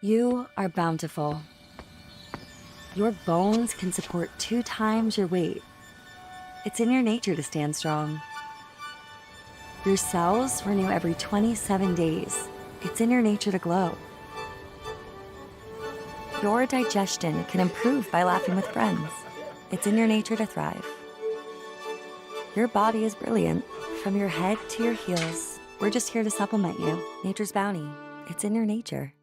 You are bountiful. Your bones can support 2 times your weight. It's in your nature to stand strong. Your cells renew every 27 days. It's in your nature to glow. Your digestion can improve by laughing with friends. It's in your nature to thrive. Your body is brilliant. From your head to your heels, we're just here to supplement you. Nature's bounty. It's in your nature.